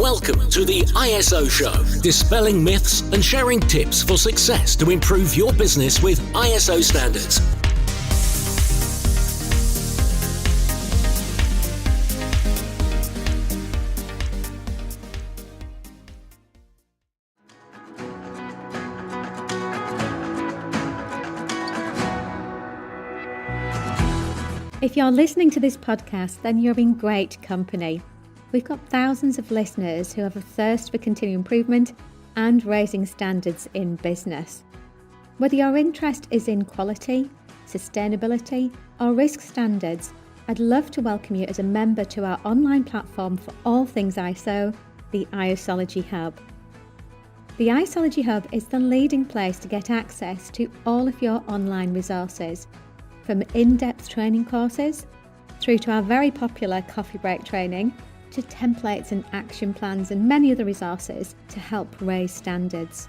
Welcome to the ISO Show, dispelling myths and sharing tips for success to improve your business with ISO standards. If you're listening to this podcast, then you're in great company. We've got thousands of listeners who have a thirst for continual improvement and raising standards in business. Whether your interest is in quality, sustainability, or risk standards, I'd love to welcome you as a member to our online platform for all things ISO, the ISOlogy Hub. The ISOlogy Hub is the leading place to get access to all of your online resources, from in-depth training courses through to our very popular coffee break training, to templates and action plans and many other resources to help raise standards.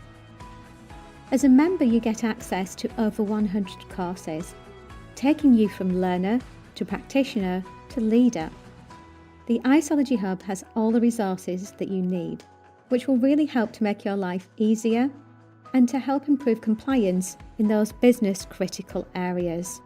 As a member, you get access to over 100 courses, taking you from learner to practitioner to leader. The ISOlogy Hub has all the resources that you need, which will really help to make your life easier and to help improve compliance in those business critical areas.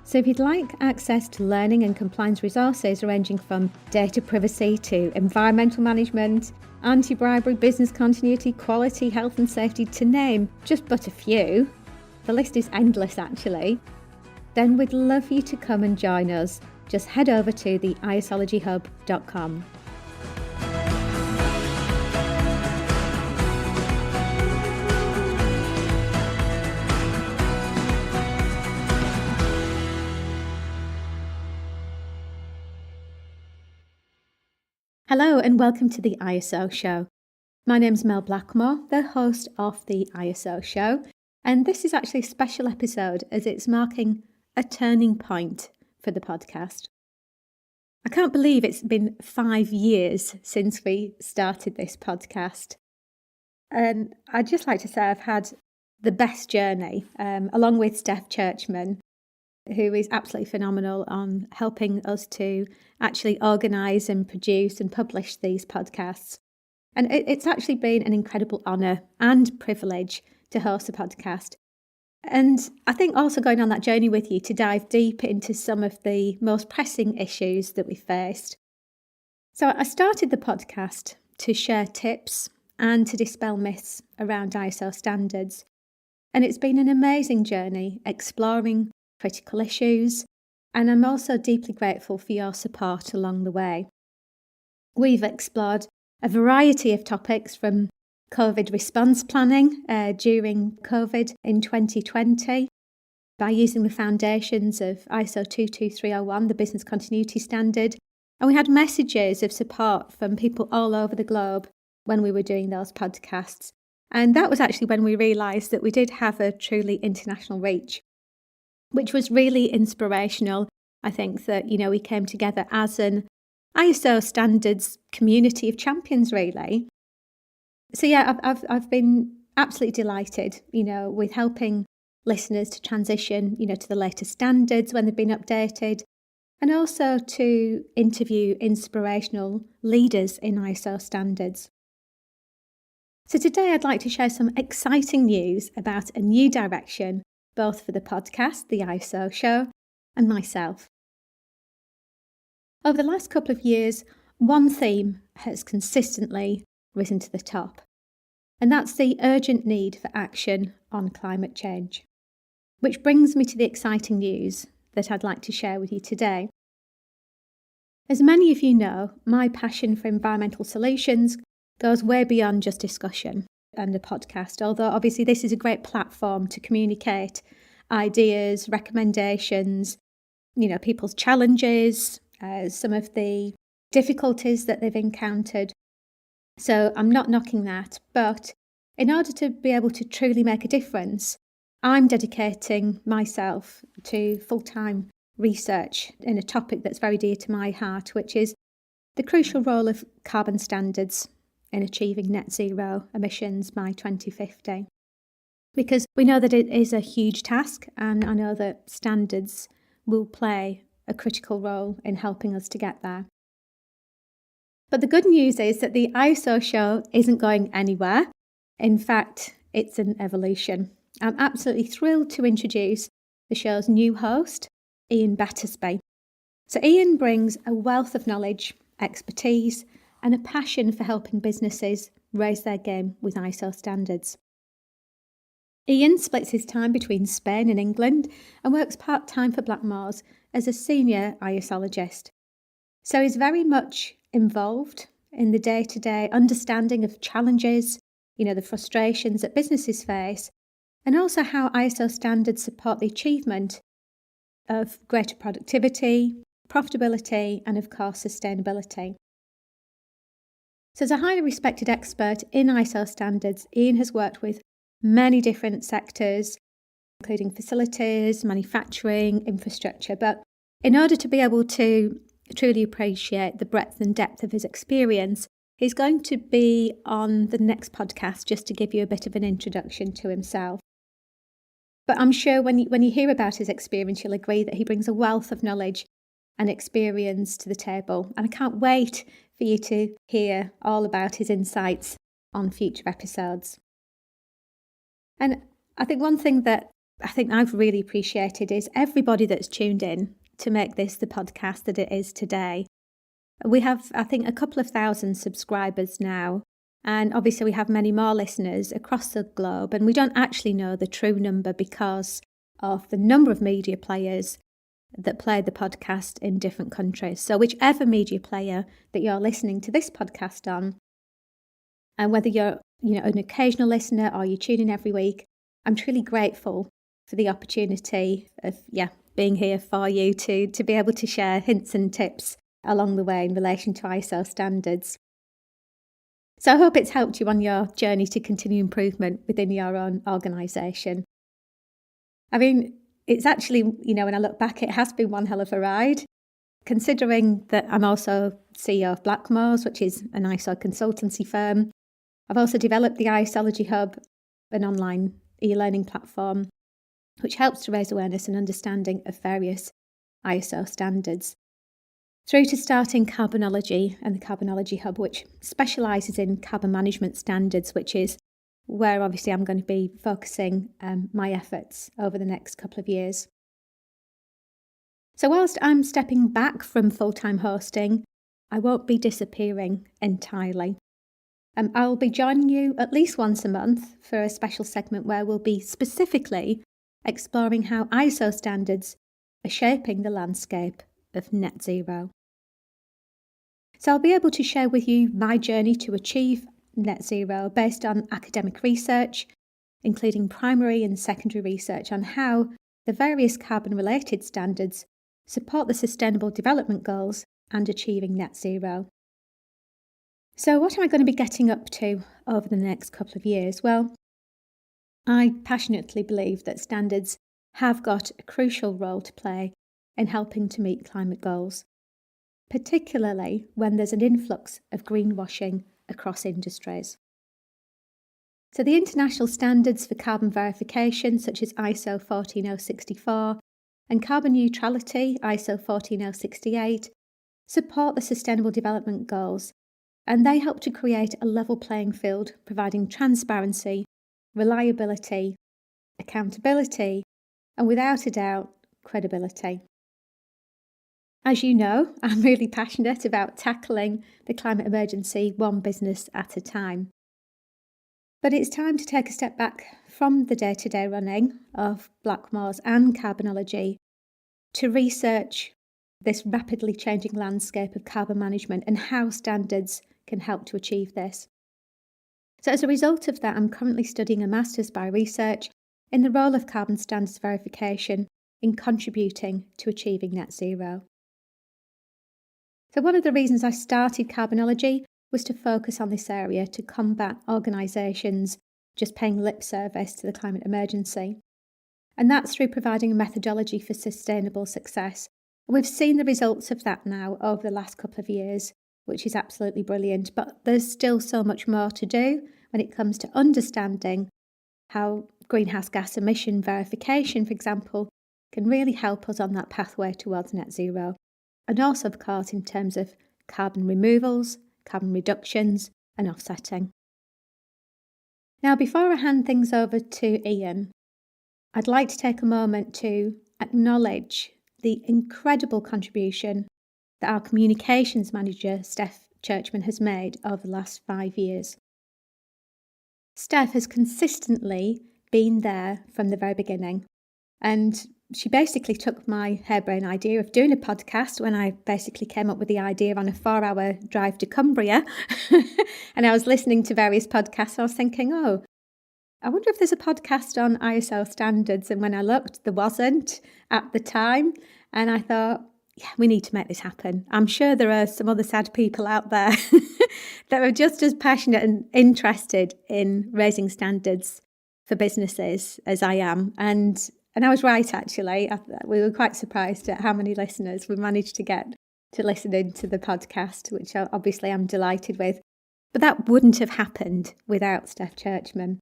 So if you'd like access to learning and compliance resources ranging from data privacy to environmental management, anti-bribery, business continuity, quality, health and safety, to name just but a few, the list is endless actually, then we'd love for you to come and join us. Just head over to the isologyhub.com. Hello and welcome to the ISO Show. My name's Mel Blackmore, the host of the ISO Show, and this is actually a special episode as it's marking a turning point for the podcast. I can't believe it's been 5 years since we started this podcast, and I'd just like to say I've had the best journey, along with Steph Churchman, who is absolutely phenomenal on helping us to actually organise and produce and publish these podcasts. And it's actually been an incredible honour and privilege to host a podcast. And I think also going on that journey with you to dive deep into some of the most pressing issues that we faced. So I started the podcast to share tips and to dispel myths around ISO standards. And it's been an amazing journey exploring critical issues, and I'm also deeply grateful for your support along the way. We've explored a variety of topics from COVID response planning during COVID in 2020 by using the foundations of ISO 22301, the business continuity standard, and we had messages of support from people all over the globe when we were doing those podcasts. And that was actually when we realised that we did have a truly international reach, which was really inspirational. I think that, we came together as an ISO standards community of champions, really. So yeah, I've been absolutely delighted, with helping listeners to transition, to the latest standards when they've been updated, and also to interview inspirational leaders in ISO standards. So today I'd like to share some exciting news about a new direction, both for the podcast, the ISO Show, and myself. Over the last couple of years, one theme has consistently risen to the top, and that's the urgent need for action on climate change. Which brings me to the exciting news that I'd like to share with you today. As many of you know, my passion for environmental solutions goes way beyond just discussion and a podcast, although obviously this is a great platform to communicate ideas, recommendations, people's challenges, some of the difficulties that they've encountered. So I'm not knocking that, but in order to be able to truly make a difference, I'm dedicating myself to full-time research in a topic that's very dear to my heart, which is the crucial role of carbon standards in achieving net zero emissions by 2050. Because we know that it is a huge task, and I know that standards will play a critical role in helping us to get there. But the good news is that the ISO show isn't going anywhere. In fact, it's an evolution. I'm absolutely thrilled to introduce the show's new host, Ian Battersby. So Ian brings a wealth of knowledge, expertise, and a passion for helping businesses raise their game with ISO standards. Ian splits his time between Spain and England and works part-time for Blackmores as a senior ISOlogist. So he's very much involved in the day-to-day understanding of challenges, the frustrations that businesses face, and also how ISO standards support the achievement of greater productivity, profitability, and of course, sustainability. So as a highly respected expert in ISO standards, Ian has worked with many different sectors, including facilities, manufacturing, infrastructure. But in order to be able to truly appreciate the breadth and depth of his experience, he's going to be on the next podcast just to give you a bit of an introduction to himself. But I'm sure when you hear about his experience, you'll agree that he brings a wealth of knowledge and experience to the table. And I can't wait for you to hear all about his insights on future episodes. And I think one thing that I've really appreciated is everybody that's tuned in to make this the podcast that it is today. We have, I think, a couple of thousand subscribers now. And obviously we have many more listeners across the globe. And we don't actually know the true number because of the number of media players that play the podcast in different countries. So whichever media player that you're listening to this podcast on, and whether you're an occasional listener or you tune in every week, I'm truly grateful for the opportunity of being here for you to be able to share hints and tips along the way in relation to ISO standards. So I hope it's helped you on your journey to continue improvement within your own organisation. I mean, it's actually, when I look back, it has been one hell of a ride, considering that I'm also CEO of Blackmores, which is an ISO consultancy firm. I've also developed the ISOlogy Hub, an online e-learning platform, which helps to raise awareness and understanding of various ISO standards, through to starting Carbonology and the Carbonology Hub, which specialises in carbon management standards, which is where obviously I'm going to be focusing my efforts over the next couple of years. So whilst I'm stepping back from full-time hosting, I won't be disappearing entirely. I'll be joining you at least once a month for a special segment where we'll be specifically exploring how ISO standards are shaping the landscape of net zero. So I'll be able to share with you my journey to achieve net zero based on academic research, including primary and secondary research on how the various carbon-related standards support the Sustainable Development Goals and achieving net zero. So what am I going to be getting up to over the next couple of years? Well, I passionately believe that standards have got a crucial role to play in helping to meet climate goals, particularly when there's an influx of greenwashing across industries. So the international standards for carbon verification, such as ISO 14064 and carbon neutrality, ISO 14068, support the Sustainable Development Goals, and they help to create a level playing field, providing transparency, reliability, accountability, and without a doubt, credibility. As you know, I'm really passionate about tackling the climate emergency one business at a time. But it's time to take a step back from the day-to-day running of Blackmores and Carbonology to research this rapidly changing landscape of carbon management and how standards can help to achieve this. So as a result of that, I'm currently studying a Master's by Research in the role of carbon standards verification in contributing to achieving net zero. So one of the reasons I started Carbonology was to focus on this area to combat organisations just paying lip service to the climate emergency. And that's through providing a methodology for sustainable success. And we've seen the results of that now over the last couple of years, which is absolutely brilliant. But there's still so much more to do when it comes to understanding how greenhouse gas emission verification, for example, can really help us on that pathway towards net zero. And also, of course, in terms of carbon removals, carbon reductions and offsetting. Now, before I hand things over to Ian, I'd like to take a moment to acknowledge the incredible contribution that our communications manager, Steph Churchman, has made over the last 5 years. Steph has consistently been there from the very beginning, and she basically took my harebrained idea of doing a podcast when I basically came up with the idea on a 4-hour drive to Cumbria. And I was listening to various podcasts. I was thinking, I wonder if there's a podcast on ISO standards. And when I looked, there wasn't at the time. And I thought, yeah, we need to make this happen. I'm sure there are some other sad people out there that are just as passionate and interested in raising standards for businesses as I am. And I was right, actually. We were quite surprised at how many listeners we managed to get to listen into the podcast, which obviously I'm delighted with. But that wouldn't have happened without Steph Churchman.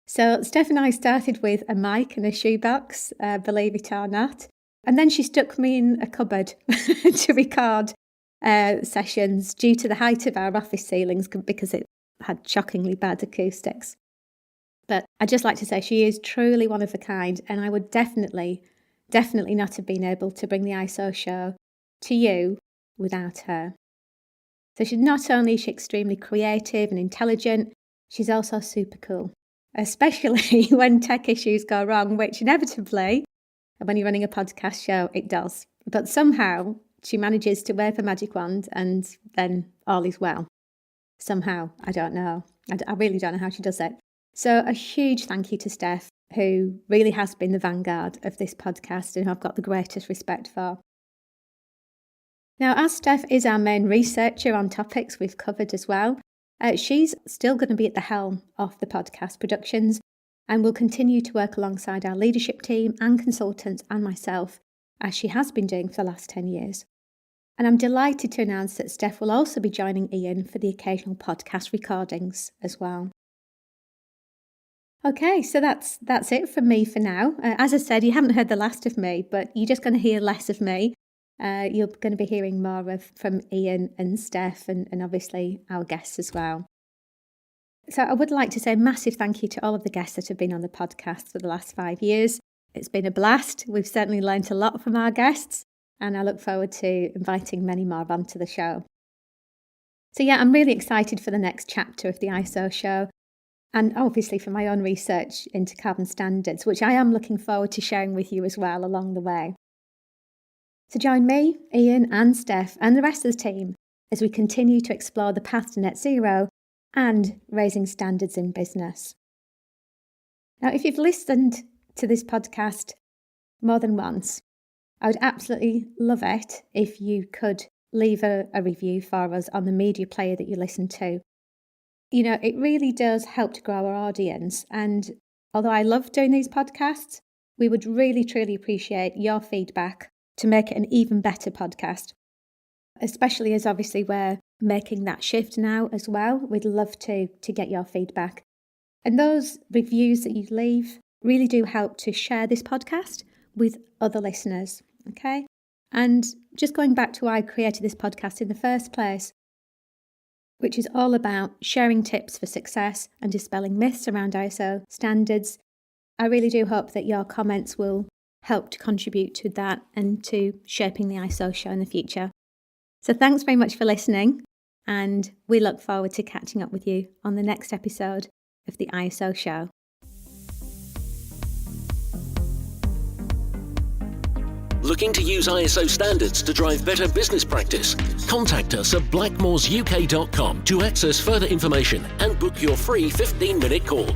So Steph and I started with a mic and a shoebox, believe it or not. And then she stuck me in a cupboard to record sessions due to the height of our office ceilings because it had shockingly bad acoustics. But I'd just like to say she is truly one of a kind, and I would definitely not have been able to bring the ISO show to you without her. So she's not only extremely creative and intelligent, she's also super cool, especially when tech issues go wrong, which inevitably, when you're running a podcast show, it does. But somehow she manages to wave a magic wand and then all is well. Somehow, I don't know. I really don't know how she does it. So a huge thank you to Steph, who really has been the vanguard of this podcast and who I've got the greatest respect for. Now, as Steph is our main researcher on topics we've covered as well, she's still going to be at the helm of the podcast productions and will continue to work alongside our leadership team and consultants and myself, as she has been doing for the last 10 years. And I'm delighted to announce that Steph will also be joining Ian for the occasional podcast recordings as well. Okay, so that's it from me for now. As I said, you haven't heard the last of me, but you're just going to hear less of me. You're going to be hearing more from Ian and Steph and obviously our guests as well. So I would like to say a massive thank you to all of the guests that have been on the podcast for the last 5 years. It's been a blast. We've certainly learned a lot from our guests, and I look forward to inviting many more onto the show. So yeah, I'm really excited for the next chapter of the ISO show. And obviously for my own research into carbon standards, which I am looking forward to sharing with you as well along the way. So join me, Ian and Steph and the rest of the team as we continue to explore the path to net zero and raising standards in business. Now, if you've listened to this podcast more than once, I would absolutely love it if you could leave a review for us on the media player that you listen to. You know, it really does help to grow our audience. And although I love doing these podcasts, we would really, truly appreciate your feedback to make it an even better podcast, especially as obviously we're making that shift now as well. We'd love to get your feedback. And those reviews that you leave really do help to share this podcast with other listeners, okay? And just going back to why I created this podcast in the first place, which is all about sharing tips for success and dispelling myths around ISO standards. I really do hope that your comments will help to contribute to that and to shaping the ISO show in the future. So thanks very much for listening, and we look forward to catching up with you on the next episode of the ISO show. Looking to use ISO standards to drive better business practice? Contact us at blackmoresuk.com to access further information and book your free 15-minute call.